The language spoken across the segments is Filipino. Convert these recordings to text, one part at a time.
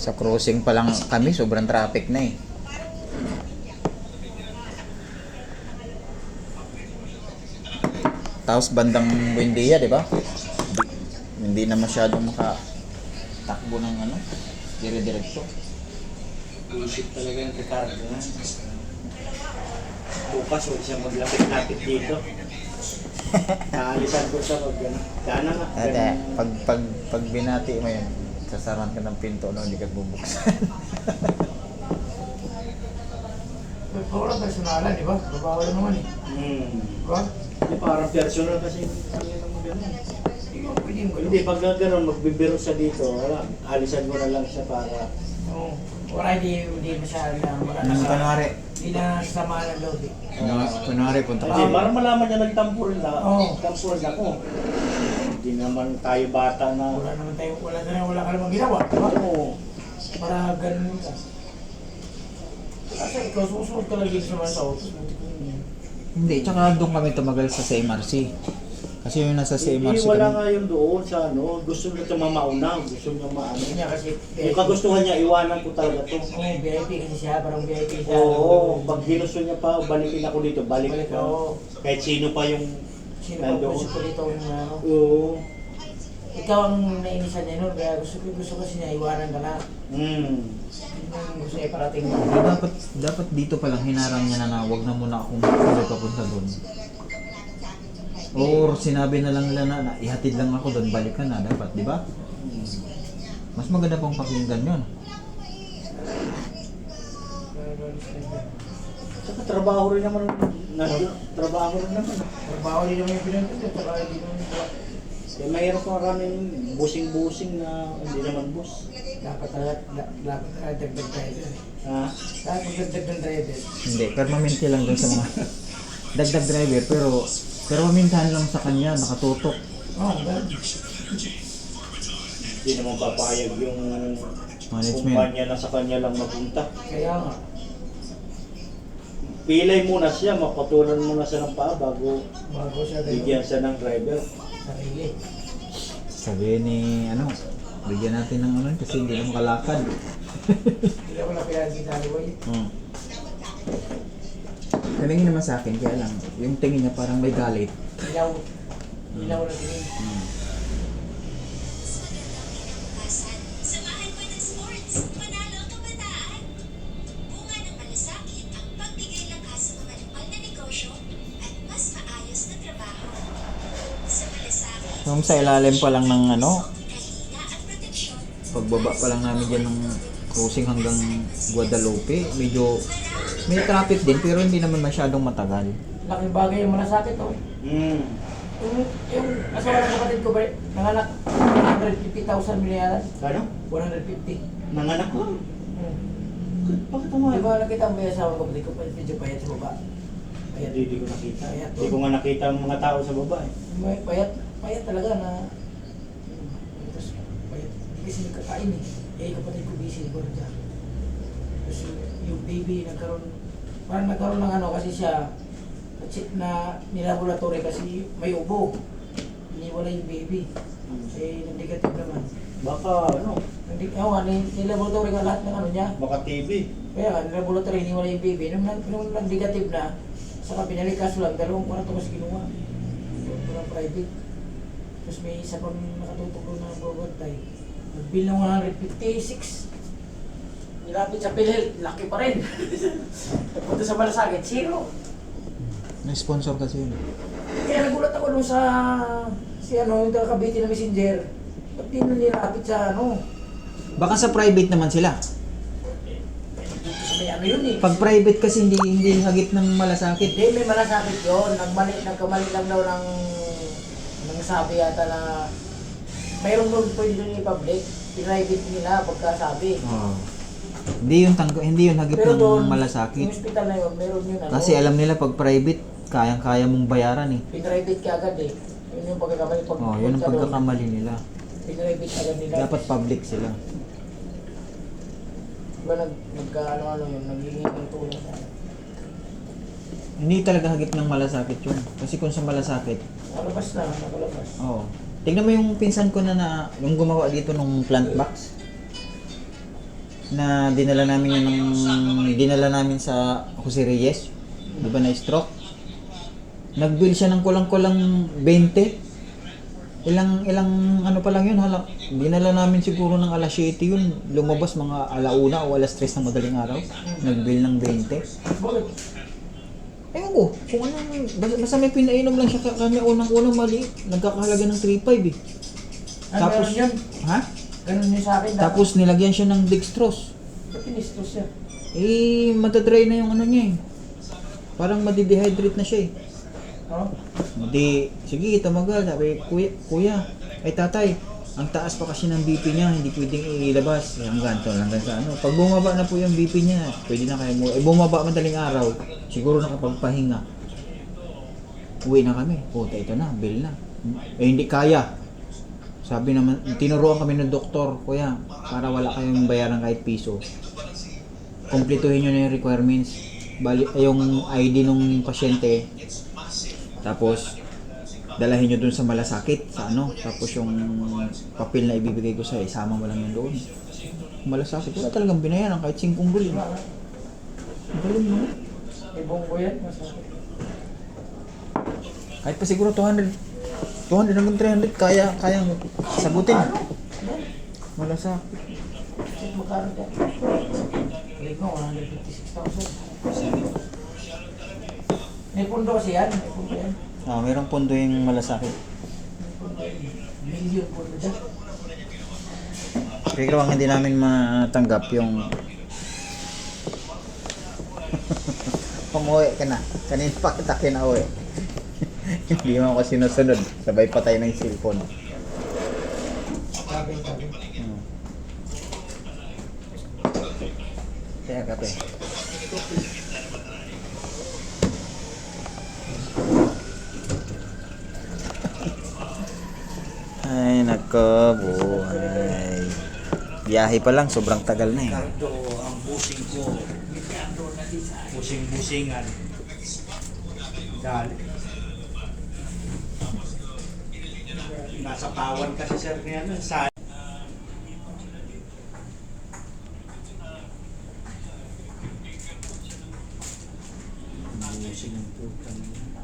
Sa crossing pa lang kami, sobrang traffic na eh. Tapos bandang Buendia, di ba? Hindi na masyadong makatakbo ng ano, dire-diretso. Isip talaga yung Ricardo na. Bukas huwag siya maglapit-lapit dito. Naalisan ko siya pag gano'n. Dana nga. Ate, pag binati mo yun, sasaran ka ng pinto no, hindi ka bubuksan. Parang personalan, di ba? Babawal naman eh. Di ba? Hindi, parang personal kasi hindi naman gano'n. Hindi ko pwede mo. Hindi, pag gano'n, magbibiro siya dito, wala, alisan mo na lang siya para... Oo. Wala, hindi masyadong na. Wala na Nang sa... kunwari, Hindi na sama ng loob eh. kunwari punta Kasi ka. para malaman niya nagtampol na, Oo. tampol na ko. Hindi naman tayo bata na... Wala naman tayo, wala ka namang ginawa. Di ba? Oo. Para ganun ka. Kasi ikaw susunod ka lagi sa mga sa autos. Buti ko yun. Hindi, tsaka doon kami tumagal sa CMRC. Kasi yung nasa Hindi, CMRC wala kami. nga yun doon sa ano. Gusto niya ito mamauna. Gusto niya maano. Hindi niya kasi Yung kagustuhan niya, iwanan ko talaga to. Oo, VIP kasi siya. Parang VIP siya. Oo, pag ginusto niya pa, balikin ako dito, balik Balik ko. ako. Kahit sino pa yung Sino pa nandoon. gusto ko dito yung ano. Oo. Ikaw ang nainisan niya nun. Kaya gusto kasi niya iwanan ka na. Yun ang gusto niya parating mo. Dapat dito pa lang hinarang niya na wag na muna akong tuloy papunta doon. Or sinabi na lang nila na ihatid lang ako doon, balik ka na dapat, di ba? Mas maganda pang pakinggan yun. Saka trabaho rin naman. Trabaho rin naman. Trabaho din naman yung pinagpunta. Trabaho din naman yung trabaho. Kaya mahirap maraming busing-busing na hindi naman bus. Dapat dagdag driver. Ha? Dapat magdagdag ng driver. Hindi, permanente lang doon sa mga dagdag driver, pero mamintahan lang sa kanya, nakatutok. Oo, ganun. Hindi naman papayag yung Management. kumpanya na sa kanya lang mapunta. Kaya nga. Pilay muna siya, mapatulan muna siya ng paa bago Bago siya bigyan siya ng driver. sarili. Sabihin ni, bigyan natin ng ano kasi hindi na makalakad. Hindi ako napiyan si Danny Boy. Tingin naman sa akin, kaya lang, yung tingin niya parang may galit. Ilaw. Ilaw na tingin. Samahan mo ng sports, manalo ang kabataan. Bunga ng malasakit ang pagbigay lakas sa mga lokal na negosyo at mas maayos na trabaho. Sa malasakit, Yung sa ilalim pa lang ng kahina at proteksyon, pagbaba pa lang namin dyan ng crossing hanggang Guadalupe, medyo may traffic din pero hindi naman masyadong matagal. Laking bagay yung malasakit oh. Yung asawa ng kapatid ko ba, nanganak 150,000 milyaran. Ano? 150. Nanganak ko? Bakit Di naman? ba nakita mo yung asawa ng kapatid ko, medyo payat sa baba. Payat. Hindi ko nakita. Payat. Hindi ko nga nakita ang mga tao sa baba eh. May payat talaga na. Tapos payat. Kasi nagkakain eh. Eh, kapatid ko busy, gordya. Tapos yung baby parang nagkaroon ng ano kasi siya na nilaboratory kasi may ubo. Iniwala yung baby. Eh, negative naman. Baka ano? Nilaboratory ka lahat ng ano niya. Baka TV. Kaya nga, nilaboratory, iniwala yung baby. Nung nag-negative na, saka pinalikas lang, 2 kwarto kasi kinuha. Parang private. Tapos may isa pang nakatutok doon na bobantay. Nag-bill ng 156. Nilapit sa PhilHealth, laki pa rin. Nagpunta sa malasakit, 0. May sponsor kasi yun. Kaya nagulat ako nung yung taga-Cavite na messenger. Ba't di na nilapit sa Baka sa private naman sila. dito sa may ano yun eh. Pag private kasi hindi hagip ng malasakit. Hindi, may malasakit yun. Nagkamali lang daw ng sabi yata na mayroong doon pwede doon i-public. Private nila pagkasabi. Hindi yun hagip Pero ng doon, malasakit. yung hospital na yun, meron yun Kasi alam nila pag private, kayang-kaya mong bayaran eh. Pinrivate ka agad eh. Yun yung pagkakamali. Yun ang pagkakamali nila. Pinrivate agad nila. Dapat public sila. Diba nagka-ano yun, naghihingi ng tulong sa akin. Hindi talaga hagip ng malasakit yun. Kasi kung sa malasakit, Nakalabas na, nakalabas. tignan mo yung pinsan ko na yung gumawa dito nung plant box. na dinala namin sa Jose Reyes, di ba na stroke? Nag-bill siya ng kulang-kulang 20. Ilang ano pa lang yun, dinala namin siguro ng alas 7 yun, lumabas mga alauna o alas 3 ng madaling araw, nag-bill ng 20. Bakit? Ewan ko, kung anong, basta may pinainom lang siya kanya unang-unang maliit, nagkakahalaga ng 3.5 eh. Tapos, ganun yun. ha? Ganun yun sa akin. Tapos nilagyan siya ng dextrose. Ba't inistos siya? Eh, matadry na yung ano niya eh. Parang madidehydrate na siya eh. Oh? Hindi, sige, tumagal. Sabi, kuya, ay tatay, ang taas pa kasi ng BP niya, hindi pwedeng ilabas. Hanggang sa ano. Pag bumaba na po yung BP niya, pwede na kayo mo. Eh, bumaba madaling araw, siguro nakapagpahinga. Uwi na kami. Puta, ito na, bill na. Eh, hindi kaya. Sabi naman, tinuruan kami ng doktor, kuya, para wala kayong bayaran kahit piso. Kumpletuhin nyo na yung requirements. Yung ID nung pasyente. Tapos, dalahin nyo dun sa malasakit, sa ano. Tapos yung papel na ibibigay ko sa'yo, isama mo lang yun doon. Malasakit, wala talagang binayaran kahit 5 bulan. Galing mo. Ibong ko yan. Masakit. Kahit pa siguro 200 hanggang 300, kayang sagutin. Malasakit. Kasi magkano dyan? Balik mo, 156,000. May pundo siya yan. May pundo yan. Mayroong pondo yung malasakit. Million pundo dyan. Pero ang hindi namin matanggap yung umuwi ka na. Kanina pa kita kinauwi. Hindi mo ako sinusunod. Sabay patay ng cellphone. Sabi. Kaya kape. Ay, nako, buhay. Biyahe pa lang, sobrang tagal na eh. Ricardo, ang busing ko. Busing-busingan. Dali. Nasa pawan kasi sir niya no, sa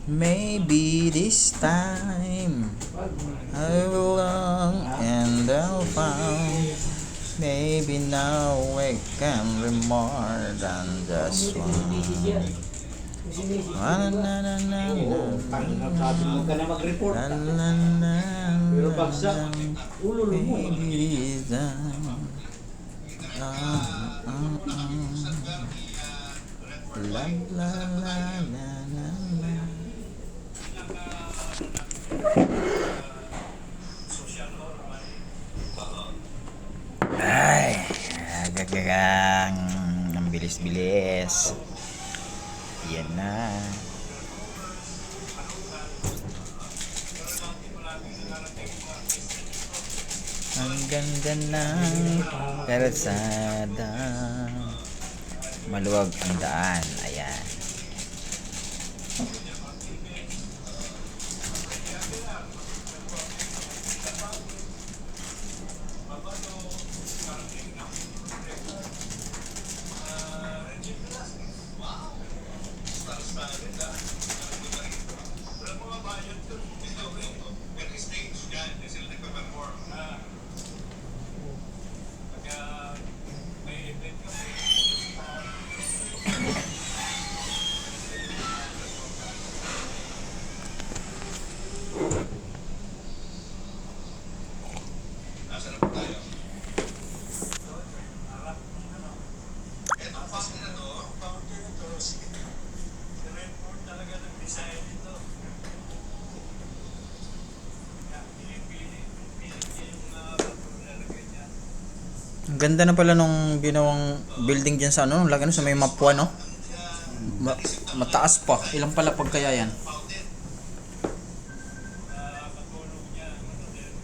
Maybe this time I will long and I'll find. Maybe now we can be more than just one. Na na na na sabi mo ka na mag-report. na na na. Pero bagsak, ulo mo. Maybe this time. La la la la la la. Ay, gagagang. Ang bilis-bilis. Yan na. Ang ganda ng kalsada. Maluwag ang daan. Ayan. Ang ganda na pala nung ginawang building dyan sa ano, lagi sa may Mapua, no? Mataas pa. Ilang pala pagkaya yan?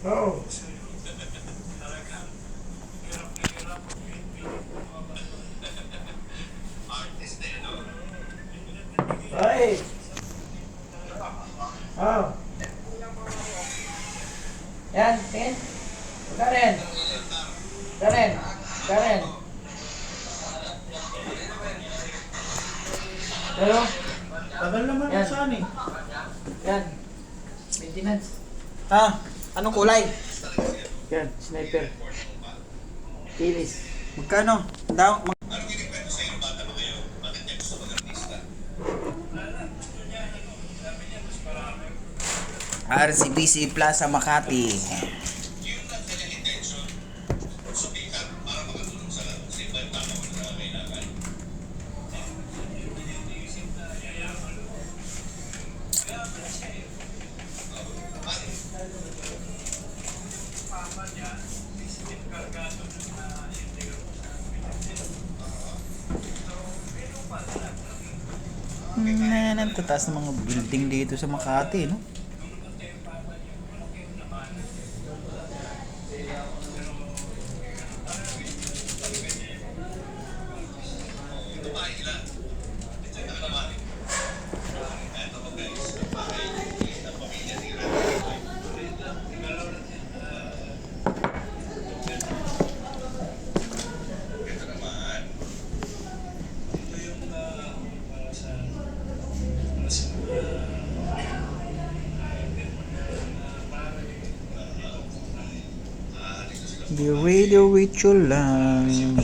Oo. Ay! Oh. Yan, tingin. Karen. Karen. Karen. Pero, Tagal naman Yan. saan eh. yan. Maintenance. Ah, anong kulay? Yan, sniper. Kilis. Magkano? Daw, RCBC Plaza Makati. Ang tataas ng mga building dito sa Makati, no? The radio with you lang.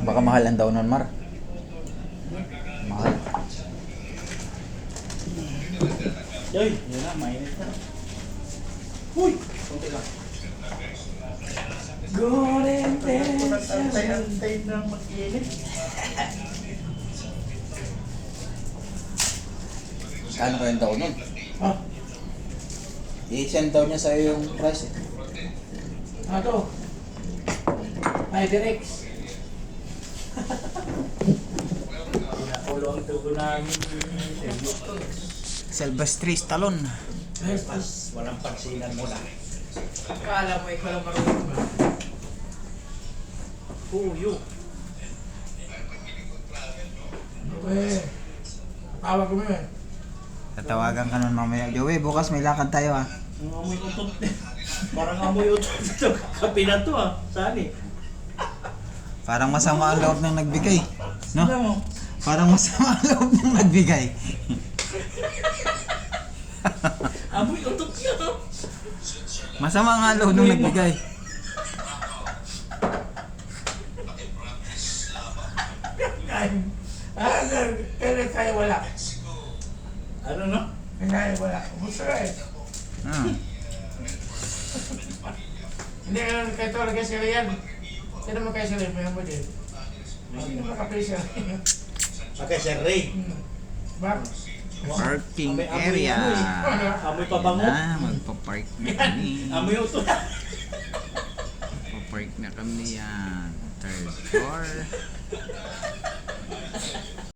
Baka mahal ang daw nun, Mar. Mahal. Yoy, yun na, mainit na. Uy! Kunti lang. Good intentions. Antay na mag-init. Kano kayong daw nun? Ah, I-send daw niya sa'yo yung price eh. ano to? HyperX. Pinakulo ang tugo namin. Sylvester Stallone. Mas walang pansinan mo na. Akala mo ikaw lang marunong ba? Puyo. Okay. Tawag ko mo yun. Tatawagan ka nun mamaya. Joey, bukas may lakad tayo ah. Ang amoy utot. Parang amoy utot dito. Kape na to ah. Saan eh? Parang masama ang loob ng nagbigay. No? Ano mo? Parang masama ang loob ng nagbigay. Amoy utot yun. Masama nga loob ng nagbigay. Kaya wala. Ano no? Kaya wala. Gusto na eh. Hindi ka kaya ito lagay sila yan. Sino mo kaya sila? May mo din. Hindi naman kapay siya. Okay, Sir Ray. Bak? Parking Amoy- amoy- area. Amoy pabango. Na, magpa-park na kami. Amoy utot. Magpa-park na kami yan. Third floor.